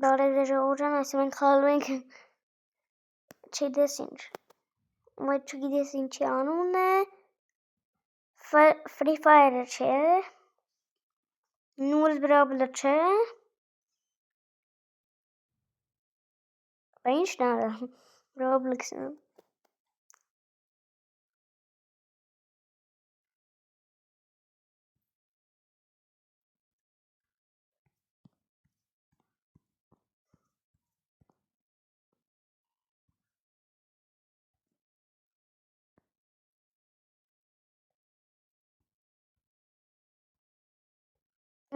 Բարև ժողովուրդ, այսօր մենք խաղալու ենք չգիտես ինչ, բայց չգիտես ինչի անունն է, Free Fire-ը չէ, Null Brawl-ը չէ, բա ինչն արա, Roblox-ը։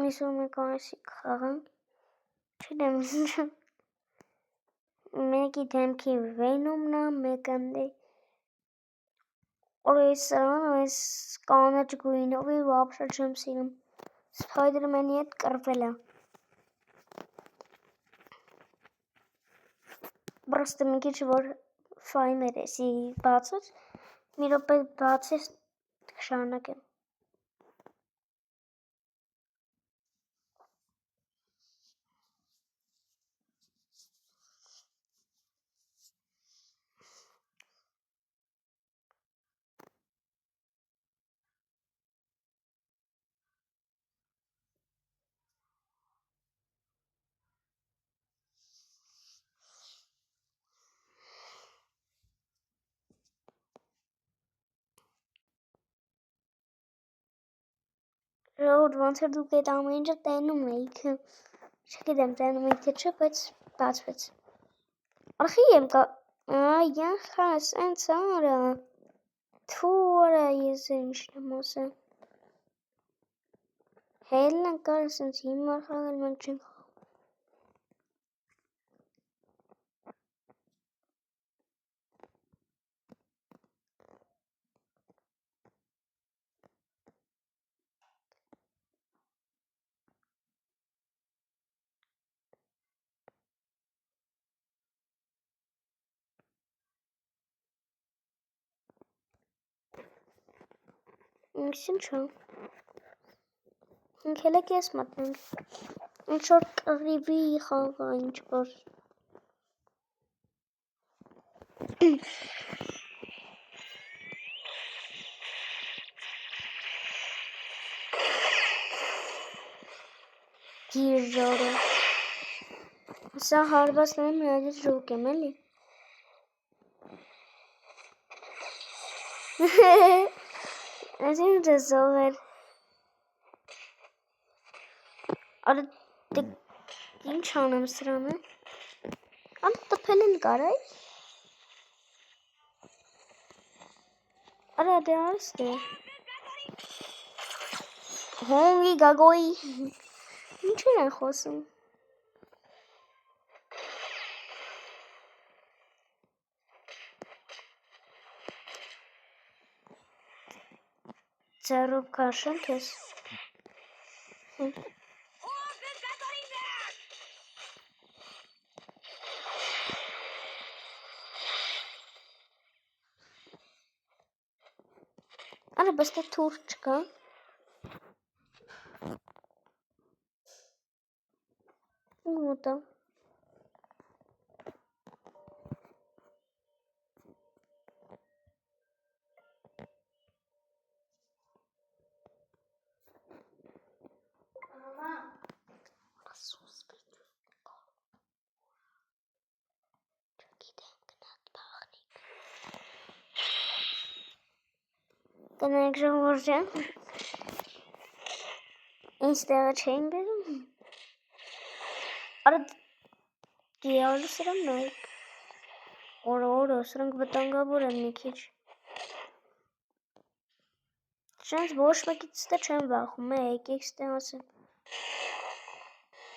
Այսօր մենք այսի խաղանք, չգիտեմ ինչ, մեկի դեմքի Venom-ն է, մեկը այս կանաչ գույնով է, вообще չեմ սիրում, Spider-Man-ի հետ կռվել է։ Просто մի քիչ որ ֆայմեր էսի բացած, մի րոպե բացես կշարունակեմ։ Ժողովուրդ, ոնց որ դուք այդ ամեն ինչը տենում էիք, չգիտեմ տենում եք թե չէ, բայց բացվեց։ Արխի եմ կա, յախաս, ենց արա, թու արա, ես ինչն եմ ասել։ Հելն անկար սենց հիմար խաղել մենք չենք խաղում։ Ինչ է։ Ինք էլ եք ես մտնենք, ինչ որ կռիվի խաղա, ինչ որ։ Գիր ժորը։ Սա հարվածներում միաջից ժոք եմ էլի։ Այս ինչ է զոհեր։ Արա ինչ անեմ սրան է։ Ան տպել են կարայ։ Արա դե արստ է։ Հոնգի գագոյի։ Ինչ են խոսում։ Ձեռով կաշեմ քեզ։ Արա բայց դե թուր չկա։ Ուտա։ Կնայք ժողովուրդ ջան, ինձ տեղը չէին բերում։ Արա դիալը սրան նայք։ Օրը, սրանք վտանգավոր են մի քիչ։ Շանց ոչ մեկից ստե չեմ վախում, եկեք ստե ասեմ։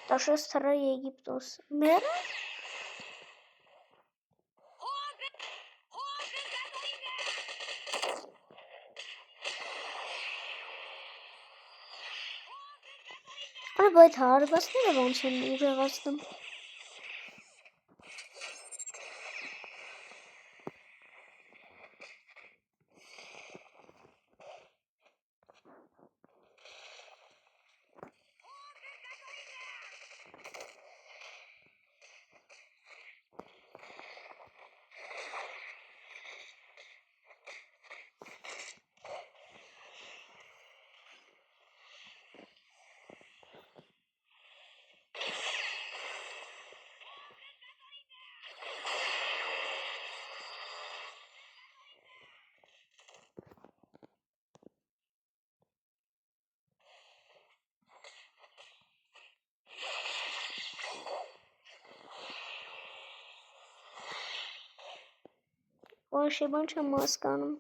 Տաշես թրա Եգիպտոս։ Մերը։ Արա բայց հարվածները ոնց են ուժեղացնում։ Որոշի բան չեմ հասկանում։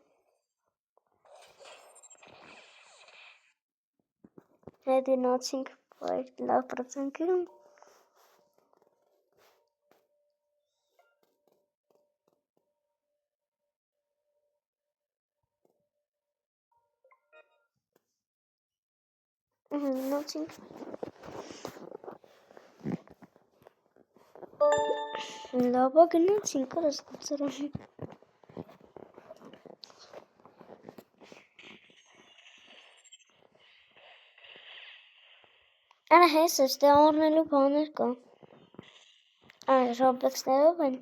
Հետի նոցինք լավ պրոցենտում։ Նոցինք։ Լավա գնացինք, կարս կծրահի։ Արա հես է, ստե առնելու բաներ կա։ Ռոբլեքսներով են։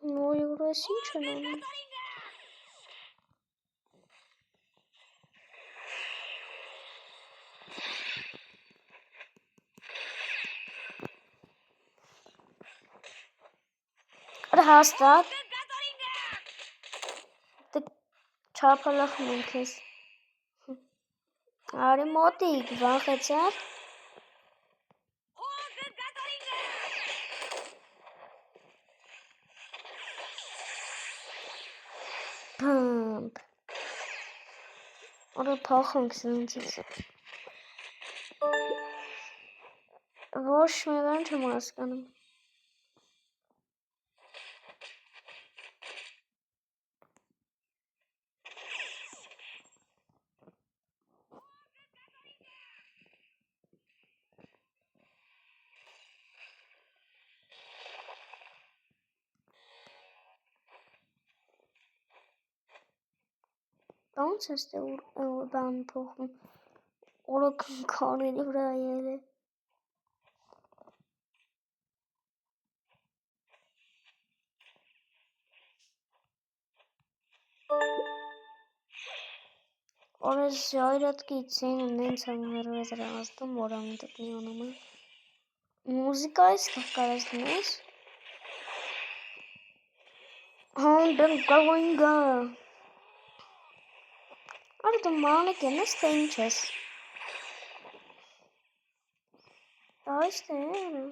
Նոյ ուրես ինչ են անում։ Արա հաստատ։ Դե չապալախում ենք ես։ Արի մոտիկ, վախեցար։ Բամբ։ Որը փոխենք սնունցից։ Ոչ մի բան չեմ հասկանում։ Ոնց է ստե բան փոխում։ Օրը քարերի վրա ել է։ Օրը ժայրատ գիցին ունենց համարվեց ռաստում, որ ամիտակնի անումը։ Մուզիկա այստեղ կարես դնես։ Հոնդն գավինգա։ Արի դու մանեք ենես, թե ինչ ես։ Այստեղ է։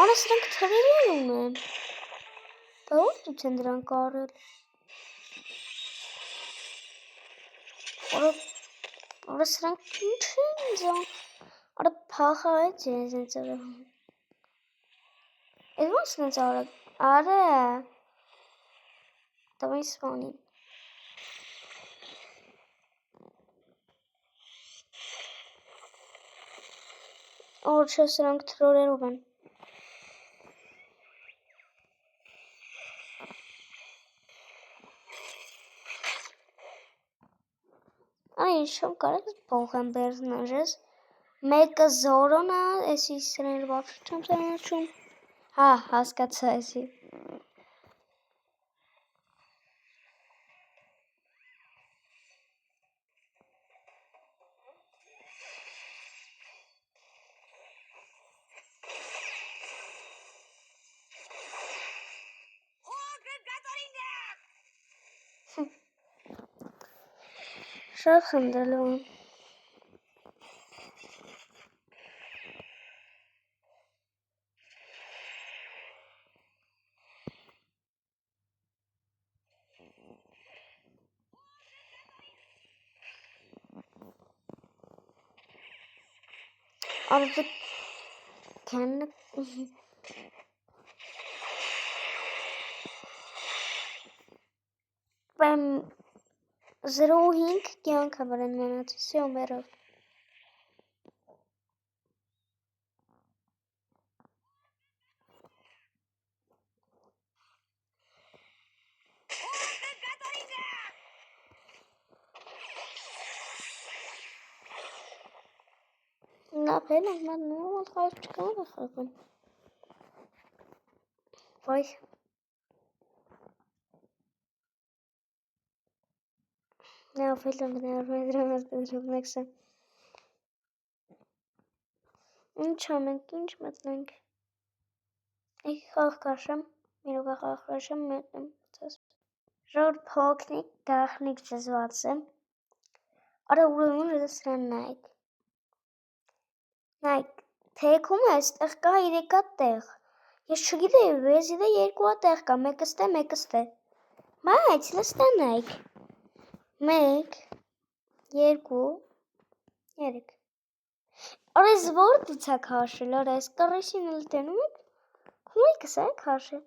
Անը սրանք թրելում են։ Բա ո՞ր դուց են դրանք առել։ Օրը սրանք ինչ են ձան։ Արը փախայց է զենց արը։ Էս ոնց նենց արը։ Արը։ Տավայ սվանի։ Օր չէ սրանք թրորերով են։ Այ շոմ կարեք փոխեմ պերսոնաժես։ Մեկը Զորոն է, էսի սրեր բախշ չեմ սանաչում։ Հա, հասկացա էսի։ Շատ խնդալու եմ։ Artık kendi ben 0.5 կյանք ավարեն մնացի օմերով։ Նապել եմ մատնում, խաղ չկան է խաղում։ Վայ։ Նա ապել եմ բնարվեն դրամազդրում մեքսը։ Ինչ ամենք, ինչ մտնենք։ Եկ խաղ կաշեմ, միրուղա խաղ կաշեմ, մետնում ծես։ Ժոր փոքնիկ, գախնիկ ճզված է։ Արա ուրեմն սրան նայք։ Նայք, թեքում է, ստեղ կա իրեկա տեղ։ Ես չգիտեի, վեզ իդե երկուա տեղ կա, մեկը ստե, մեկը ստե։ Բայց լստան նայք։ 1, 2, 3 Արա ես որտից եք հաշել, արա ես կռեսին էլ տենում եք, խումիկս եք հաշել։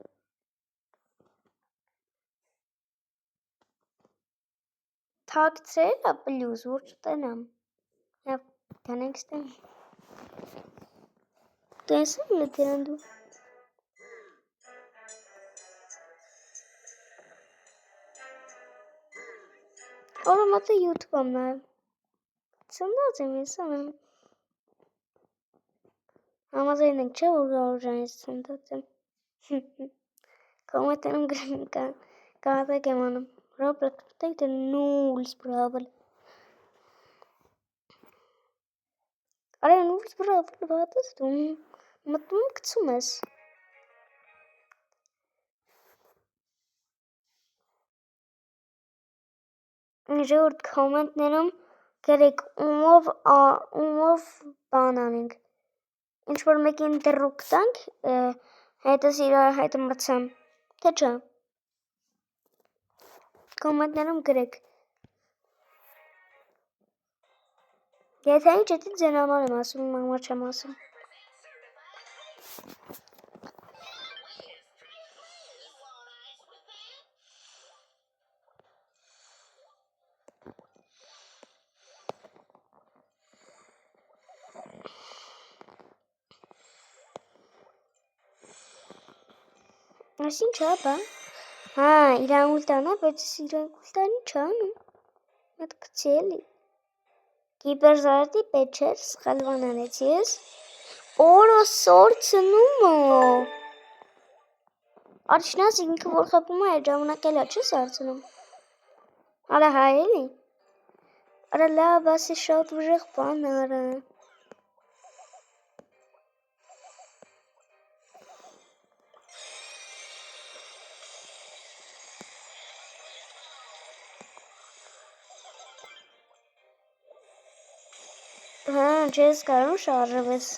Թակցրել պլյուս, որ չտենամ։ Գանենք ստեմ։ Տեսում լտերան դու։ Արա մատը YouTube եմ նայում։ Ծնդած եմ ես անեմ։ Համազայն ենք չէ, որ գարոժանից ծնդած եմ։ Կոմետերում կատակ եմ անում։ Ռոբլոք տեք դե նուլ սպրավլ։ Արա նուլ սպրավլ վատս դու մտնում կցում ես։ Ժորդ կոմենտներում գրեք ումով բան անենք։ Ինչ-որ մեկին դրուկ տանք, հետս իրար հետը մրցեմ, թե չէ։ Կոմենտներում գրեք։ Եթե ինչ էտի ձենաման եմ ասում, մամա չեմ ասում։ Այս ինչ է, բա։ Հա, իրան ուլտան է, բայց իրան ուլտան ինչ անում։ Մատ կցի էլի։ Կիպերզարդի պետ չէր, սխալվան անեցի ես։ Օրո սոր ծնում է։ Արջնաս ինքը որ խպում է, ժամանակ էլա չես արցնում։ Արա հայ էլի։ Արա լավ, ասի շատ վժեղ բան արա։ Հա, չես կարում շարժվես։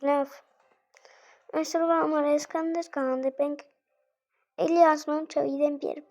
Լավ, այսօրվա համար այսքան դες կհանդիպենք, էլի ասում եմ չգիտեմ երբ։